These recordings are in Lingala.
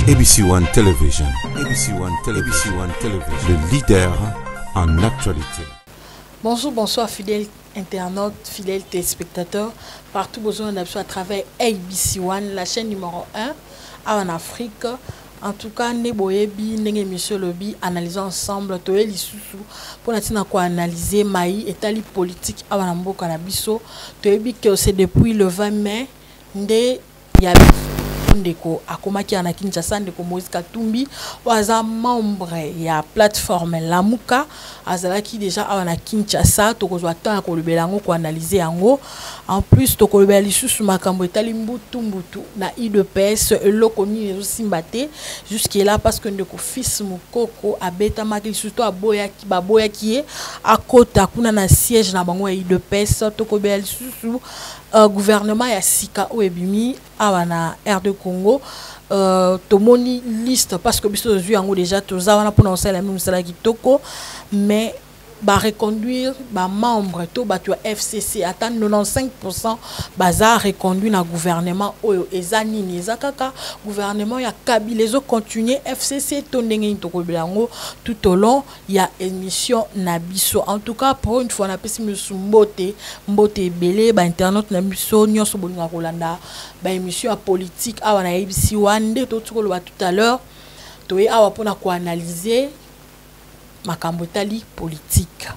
ABC One Television. ABC One Television. ABC One Television. Le leader en actualité. Bonjour, bonsoir fidèles internautes, fidèles téléspectateurs, partout besoin d'absolu à travers ABC One, la chaîne numéro 1 en Afrique. En tout cas, Neboyebi, Nenge Monsieur Lobby, analysons ensemble, Toye Lissousou, pour nous analyser Maï et tali politique à Wanambo Kanabiso. Toyebi que c'est depuis le 20 mai, Nde Yabi Ndeko, Akomaki Ana Kinshasa, Ndeko Moïse Katumbi, Waza membre ya plateforme Lamuka, Azalaki déjà à Ana Kinshasa, Tokozwa tant à Kolubelango ko analyser yango. En plus, Tokolubeli sous Makambo etali mbutu na IDPS elokoni les simbate jusque là parce que Ndeko fils Mukoko abeta makili surtout aboya ki à kota kuna na siège na bango ya IDPS Tokolubeli sous gouvernement ya Sika Oebimi awana RD Congo tomoni liste parce que biso zui yango déjà toza wana pour na même sala kitoko mais ba reconduire ba membre to ba FCC atteint 95% baza reconduit na gouvernement oyo ezani ni ezakaka gouvernement ya Kabila les continuer FCC to ndenge to bilango tout au long ya émission na biso en tout cas pour une fois na pesi mbote belé ba internet na biso nyonso bolinga kolanda ba émission ya politique awa na ABC One to tout à l'heure to awa pona ko analyser makambo tali politique.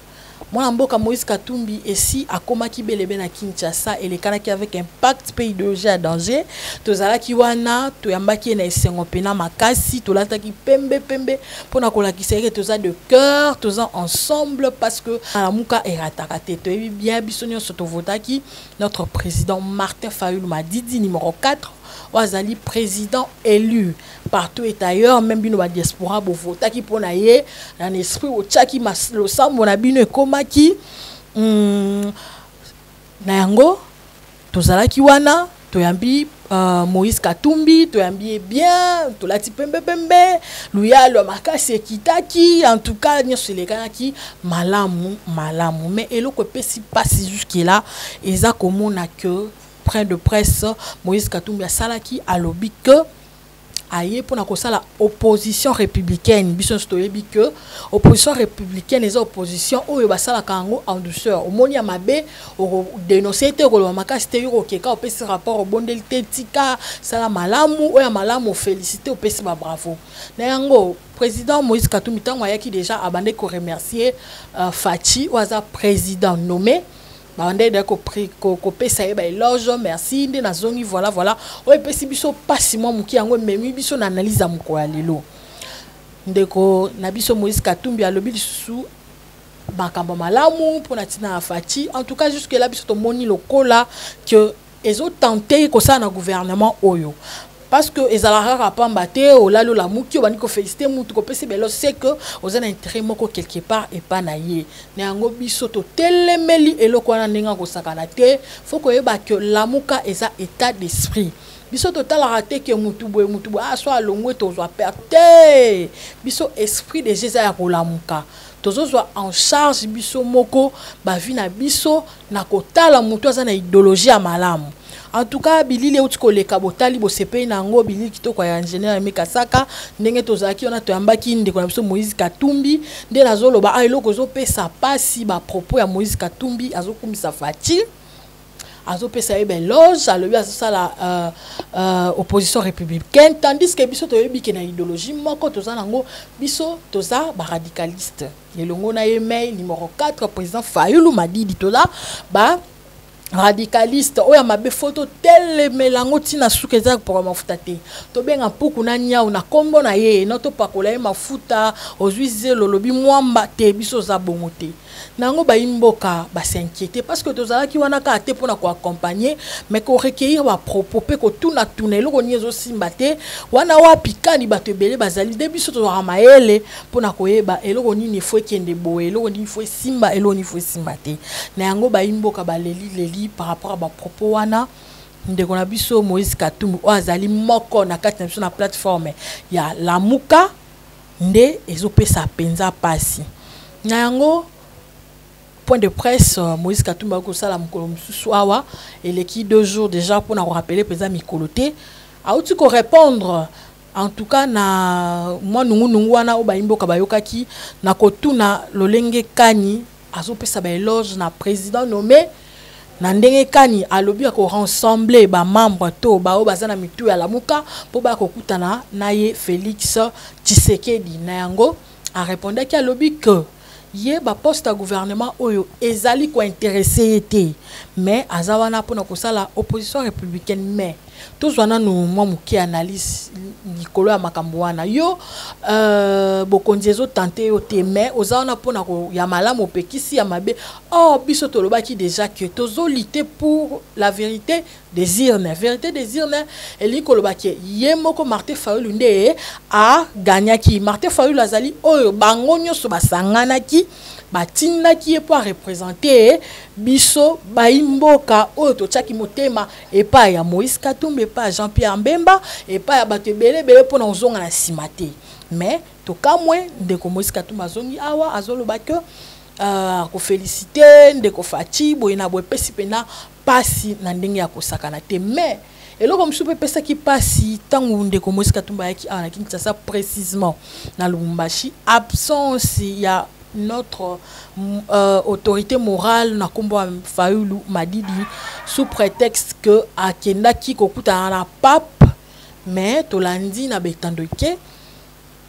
Mwana mboka Moïse Katumbi ici a komaki belebe na Kinshasa et les kanaki avec impact pays de à danger. Tozala ki wana to yambaki na esengo pena makasi to lataki pembe pona kolakisa ke toza de cœur, toza ensemble parce que la muka eratakate to bien bisonyo soto votaki notre président Martin Fayulu Madidi numéro 4 Wazali président élu partout et ailleurs même bino ba diaspora bo vota ki pona ye dans esprit o tchaki maslo sambo na bino ekomaki na yango tozala ki wana toyambi Moïse Katumbi toyambi bien tolati pembe luyalo makasi ekitaki en tout cas nyoso lekaki malamu mais eloko pesi passe jusque là eza komona que près de presse Moïse Katumbi a salaki à lobby que aye pour na kosala opposition républicaine biso stoyebi que opposition républicaine les opposition oyo basala kango en douceur omoni ya mabe o dénoncer te ko makasi te yo keka opesi rapport au bondel tika sala malamu oya malamu féliciter opesi ba bravo na yango président Moïse Katumbi tango ayaki déjà abandé ko remercier Fachi waza président nommé Bande de ko pesa ba éloge merci nde na zongi voilà o pesi biso pasi mo muki yango memi biso na analyse muko ya lelo ndeko na biso Moïse Katumbi alobi lisusu bakamba malamu pona tina Fachi en tout cas jusque là biso to moni lokola que ezo tenter ko ça na gouvernement oyo parce que ezalaka rapamba te olalo la muki obani ko féliciter mutu ko pesi belo c'est que oza na intérêt moko quelque part et pas na ye na yango biso to telemeli eloko na ndinga ko sakana te faut ko yeba que lamuka eza état d'esprit biso to tala raté que mutu boy soit longwe to zo perte biso esprit de Jésus ya ko lamuka tozo en charge biso moko ba vie na biso na ko tala mutu aza na idéologie ya malamu. En tout cas, bilili utiko le kabotali bo sepe na ngo bilili kitoko ya ingénieur Mekasaka ndenge tozaki ona toyambaki ndeko na biso Moïse Katumbi nde nazoloba eloko zo pesa pasi ba propos ya Moïse Katumbi azokumisa Fachi azopesa ebe loge alobi azosala opposition républicaine tandis que biso toyebi ke na idéologie moko toza nango biso toza ba radicaliste elongo na email numéro 4 président Fayulu Madidi tola ba radicaliste oya mabe photo tele melango tina sukeza pour mafuta te to benga puku na nyau na kombo na ye noto pakola ye mafuta ozuize lolobi mwamba te biso za bongo te nango ba imboka ba s'inquiéter parce que tozala ki wana ka te pona ko accompagner mais ko recueillir ba propos pe ko tuna eloko nyezo simba te wana wapi kani bato ebele bazali de biso to ramaele pona ko yeba eloko nini fo kende boye eloko nini fo simba eloko nini fo simba te na yango ba imboka ba leli par rapport à ba propos wana ndeko na biso Moïse Katumbi azali moko na kati na biso na plateforme ya Lamuka nde ezopesa penza pasi na yango point de presse Moïse Katumbi a kosala mukolo mususu awa et les qui 2 jours déjà pour nous rappeler président Mikoloté a aussi ko répondre en tout cas na moi nungu wana obayimboka bayokaki na kotuna lolenge kani azopesa ba éloge na président nommé na ndenge kani alobi ko rassembler ba membre to ba bazana mitu ya lamuka po ba kokutana na ye Félix Tshisekedi na yango a répondu ki alobi que ye ba poste à gouvernement oyo ezali ko intéressé été mais azawana pona ko sala opposition républicaine mais tous wana no mwa muki analyse nikolo ya makambo wana yo bokonzi ezo tenter yo te mais ozawana pona ko ya malamu opekisi ya mabe oh biso tolobaki déjà que tozo lutter pour la vérité des urnes eli kolobaki ye moko Martin Fayulu nde a gagnaki Martin Fayulu azali oyo bango nyonso basanganaki batinaki ye pour représenter biso baimboka oyo totiaki motema epa ya Moïse Katumbi epa Jean-Pierre Mbemba epa ya bato ebele pona ozonga na nsima te mais tokamwe ndeko Moïse Katumbi azongi awa azoloba ke ko féliciter ndeko Faci boye na boye pesi pena pasi na ndenge ya kosakana te mais eloko mosusu mpe epesaki pasi ntango ndeko Moïse Katumbi ayaki awa na Kinshasa précisément na Lubumbashi absence ya notre autorité morale na kombo Fayulu Madidi sous prétexte que akendaki kokuta na pape mais tolandi na betandoke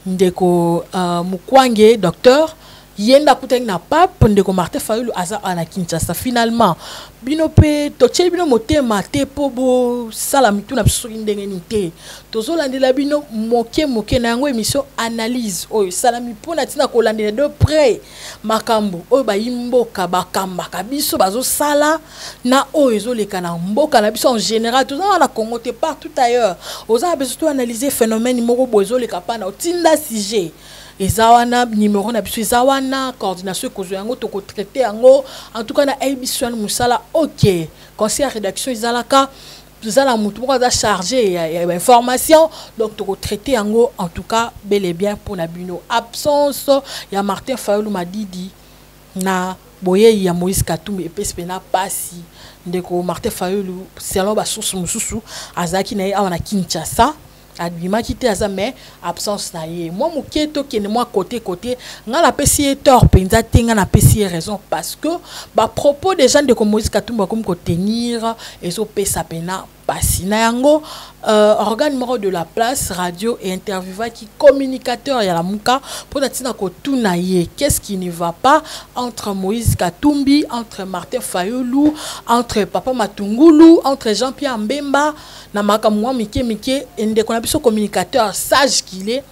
ndeko Mukwange docteur yenda kutaki na pape ndeko Martin Fayulu aza na Kinshasa finalement bino pe toche bino motema te po bo sala mitu na biso ndenge ni te tozolandela bino moke na yango émission analyse oyo salami pona tina kolandela de près makambo oyo bayimboka bakambaka biso bazo sala na oyo ezoleka na mboka na biso en général toza na Congo te partout ailleurs oza besoin to analyser phénomène moko bozoleka pa na otinda sujet ezawana numéro na biso ezawana coordination kozo yango toko traiter yango en tout cas na émission musala OK conseil à rédaction ezalaka tozala mutu moko za chargé ya information donc toko traiter yango en tout cas bel et bien pour na bino absence ya Martin Fayulu Madidi na boye ya Moïse Katumbi epesi pena pasi ndeko Martin Fayulu selon ba source mususu azaki na awa na Kinshasa adbima kité aza mais absence na ye moi muketo kene moi côté nga la pesi tort penza tenga na pesi raison parce que ba propos des gens de Moïse Katumbi comme ko tenir ezo pesa pena pasi na yango organe numéro de la place radio et intervieweur qui communicateur ya la muka pour natina ko tuna ye qu'est-ce qui ne va pas entre Moïse Katumbi entre Martin Fayulu entre Papa Matungulu entre Jean-Pierre Mbemba na makamwa mike ndeko na biso communicateur sage qu'il est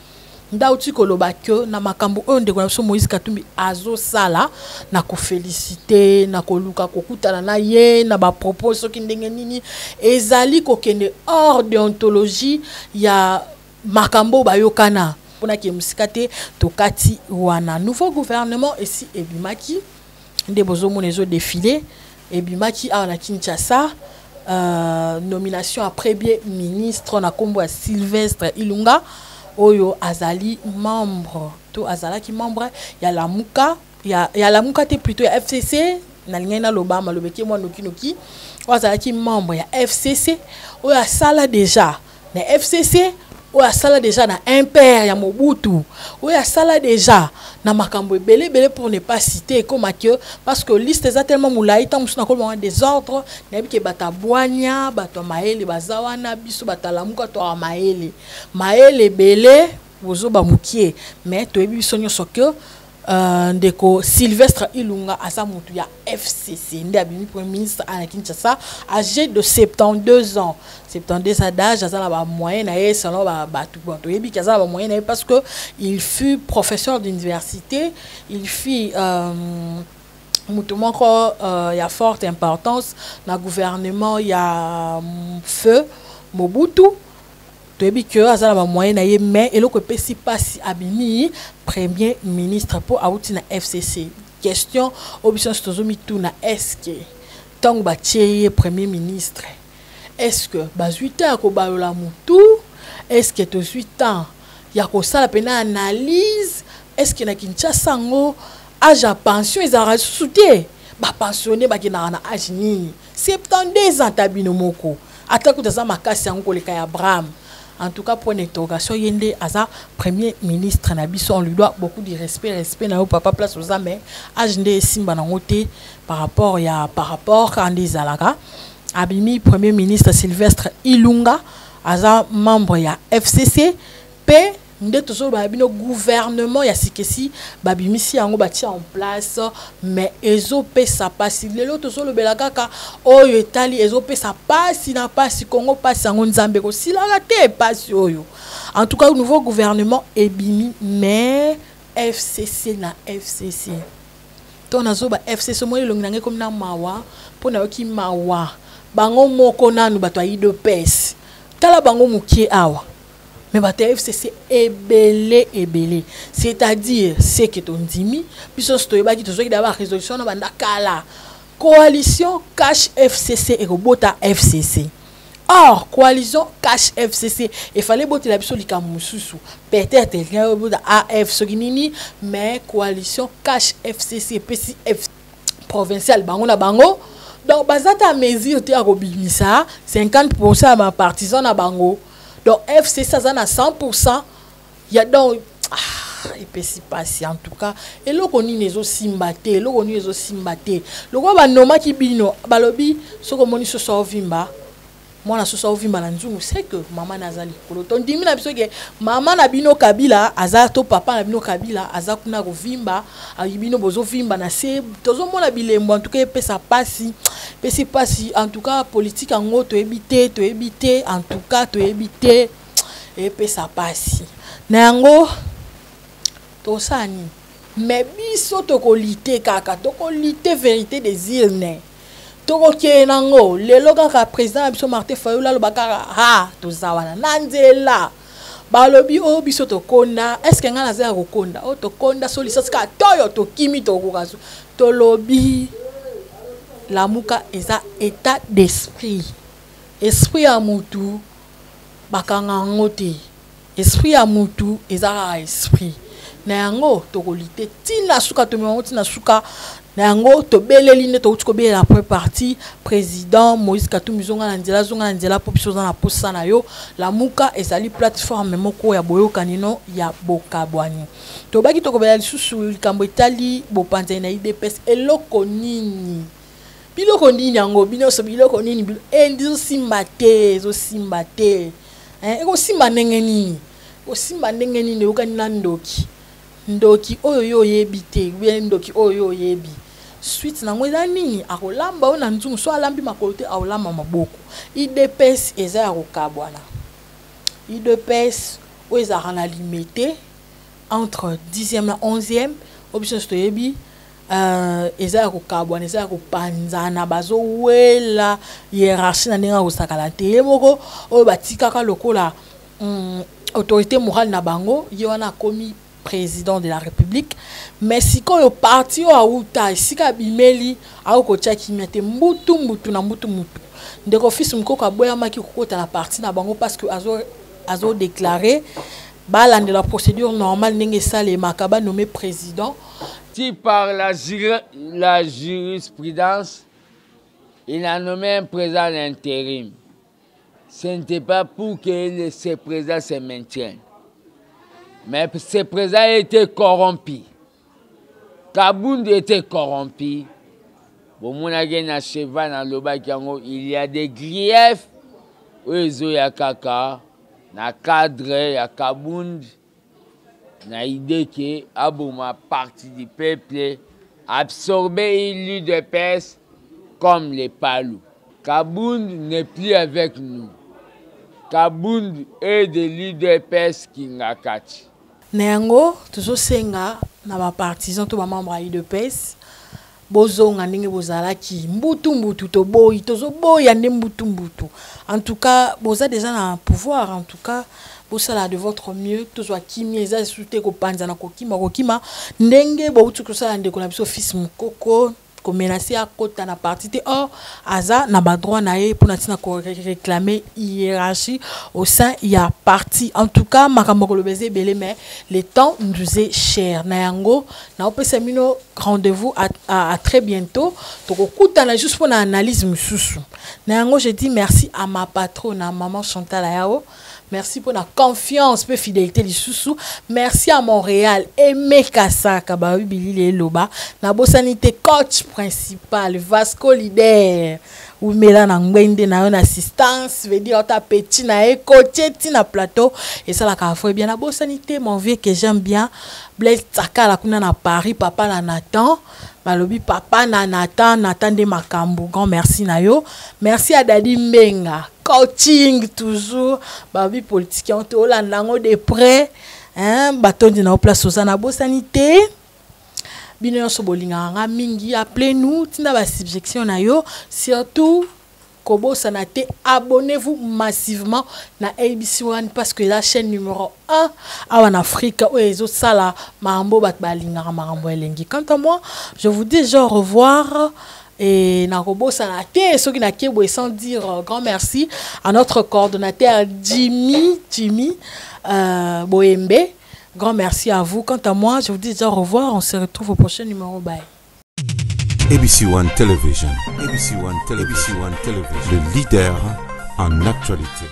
ndauti koloba ke na makambo oyo ndeko na biso Moïse Katumbi azo sala na ko féliciter na ko luka kokutana na ye na ba propos soki ndenge nini ezali kokende hors déontologie ya makambo bayokana pona ke musikate tokati wana nouveau gouvernement ici ebimaki ndebozo monezo défilé ebimaki a na Kinshasa nomination à premier ministre na kombo ya Sylvestre Ilunga oyo azali membre to azalaki membre ya Lamuka ya Lamuka te plutôt ya FCC na lingena lobama lobeki moi noki azalaki membre ya FCC oyo asala déjà na FCC oyo asala déjà na impère ya Mobutu oyo asala déjà na makambo ebele pour ne pas citer comme que parce que liste est tellement moulaï tant musuna ko des ordres na biki bata boanya bato maele bazawana biso batalamuka to maele belé bozo ba mukie mais to ebi biso nyoso que ndeko Sylvestre Ilunga asa mutu ya FCC ndi abimi premier ministre à Kinshasa âgé de 72 ans 72 ans d'âge azala ba moyen na ye selon ba tout bon to ebi kazala ba moyen na parce que il fut professeur d'université il fut mutu moko ya forte importance na gouvernement ya feu Mobutu toyebi que azala ba moyen na ye mais eloko pesi pasi abimi premier ministre pour auti na FCC question option stozomi tout na est-ce que tant ba tie premier ministre est-ce que ba 8 ans ko balola mutu est-ce que to 8 ans ya ko sala pena analyse est-ce que na Kinshasa ngo âge à pension ezara souté ba pensionné ba kina na âge nini 72 ans tabino moko atako taza makasi yango koleka ya Abraham En tout cas, pour une interrogation, Yende Aza, premier ministre Nabiso, on lui doit beaucoup de respect na papa place aux amis. Agende Simba Nangote par rapport à Andy Zalaga. Abimi, premier ministre Sylvestre Ilunga, Aza membre ya FCC, P. Nde toujours babino gouvernement ya sikesi babimisi yango batia en place mais ezo pesa pasi lelo toujours le belakaka oyo etali ezo pesa pasi na pasi Congo pasi yango nzambe ko silaka te pasi oyo. En tout cas nouveau gouvernement ebimi mais FCC na FCC to nazo ba FCC mo elongi comme na mawa pona yoki mawa bango moko nanu bato ayi de pes tala bango mukie awa. Mais bah FCC est belé. C'est-à-dire c'est que ton dimi puis on se trouve qui toujours d'avoir résolution dans kala coalition cash FCC et robota FCC. Or coalition cash FCC il fallait botter la biso likamususu peut-être AF soginini mais coalition cash FCC PCF provincial bango na bango donc bazata mesure te akobimisa 50% ma partisan na bango. Donc FC ça à 100%. Il y a donc et puis c'est passé en tout cas et là on y est aussi mbaté là on y est aussi mbaté le quoi ba noma ki bino balobi so ko moni so so vimba moi na so so vimba na nzungu c'est que maman nazali kolo ton dimi na biso ke maman na bino kabila azato papa na bino kabila azakuna ko vimba ayibino bozo vimba na se tozo mona bilembo en tout cas et ça passe en tout cas politique en gros to éviter en tout cas to éviter et puis ça passe nango to sani mais biso to ko lité kaka to ko lité vérité des îles ne to ko kenango lelo kaka président biso Martin Fayulu lo bakara ha to zawana nanzela balobi o biso to konda est-ce que ngana za ko konda o to konda so licence ka toyo to kimi to ko kaso to lobi la muka eza état d'esprit esprit à mutu bakanga ngote esprit à mutu eza esprit na yango to kolite tina suka to mwango tina suka na yango to beleli ne to utiko be la première partie président Moïse Katumbi zonga na nzela population na posa na yo la muka ezali plateforme moko ya boyo kanino ya bokabwani to baki to kobela lisusu likambo etali bopanza na IDPS eloko nini biloko nini yango bino so biloko nini endizo simbate zo simbate eko simba ndenge nini o simba ndenge nini ukani na ndoki oyo yo yebite bien ndoki oyo yebi suite nango eza nini akolamba ona nzungu so alambi makolote aolamba maboko IDPS eza ya kokabwana IDPS o eza na limité entre 10e na 11e option to yebi eza ya kokabwana eza ya kopanzana bazo wela hiérarchie na ndenge kosakala te moko oyo batikaka lokola autorité morale na bango ye wana komi président de la République mais si quand yo parti o auta sika bimeli a ko tchaki mete mbutu ndeko fils mko ka boya maki kokota na parti na bango parce que azo déclaré balande la procédure normale ndenge sale makaba nommé président si par la jurisprudence il a nommé un président d'intérim. Ce n'était pas pour que ce président se maintienne. Mais ce président était corrompu. Kabound était corrompu. Bon, il y a des griefs. Il y a kaka, na cadre, ya Kabound, na idée que Abouma partie du peuple absorber l'élu de peste comme les palous. Kabound n'est plus avec nous. Kabound est de leader pes Kingakati. Nengo, toujours senga, na ba partisan to ba membre de pes. Bozonga ndenge bozalaki mbutu to boyi tozo boya ndenge mbutu. En tout cas, boza déjà na pouvoir en tout cas. Bosala de votre mieux toujours kimi eza soute ko panza na kokima ndenge bo utu kusala ndeko na biso fils mukoko ko menacer à kota na parti te or aza na ba droit na ye pour na tina ko réclamer hiérarchie au sein il y a parti en tout cas makambo ko lobeze belé mais le temps nous est cher na yango na opesa mino rendez-vous à très bientôt to ko kutana juste pour na analyse mususu na yango je dis merci à ma patronne à maman Chantal Ayao merci pour la confiance pour fidélité lisusu. Merci à Montréal Aimé Kasaka ba Billy le loba na bosanité coach principal Vasco leader ou mela na ngwende na une assistance veut dire ta petit na e coaché na plateau et ça la ka foi bien la bosanité mon vieux que j'aime bien Blaise Tsaka kuna na Paris papa na Nathan balobi papa na Nathan de Makambo grand merci na yo merci à Dadi Mbenga coaching toujours babi politique on te lango de près hein batondi na place osana bosanité bino so bolinga nga mingi appelez-nous tinda ba subjection na yo surtout kobo sanate abonnez-vous massivement na ABC One parce que la chaîne numéro 1 en Afrique où les autres sala mambo bat balinga mambo elengi. Quant à moi je vous dis au revoir et na kobo sanate ceux qui na kiebo sans dire grand merci à notre coordonnateur Jimmy Boembe. Grand merci à vous. Quant à moi, je vous dis au revoir. On se retrouve au prochain numéro. Bye. ABC One Television. ABC One Television. Le leader en actualité.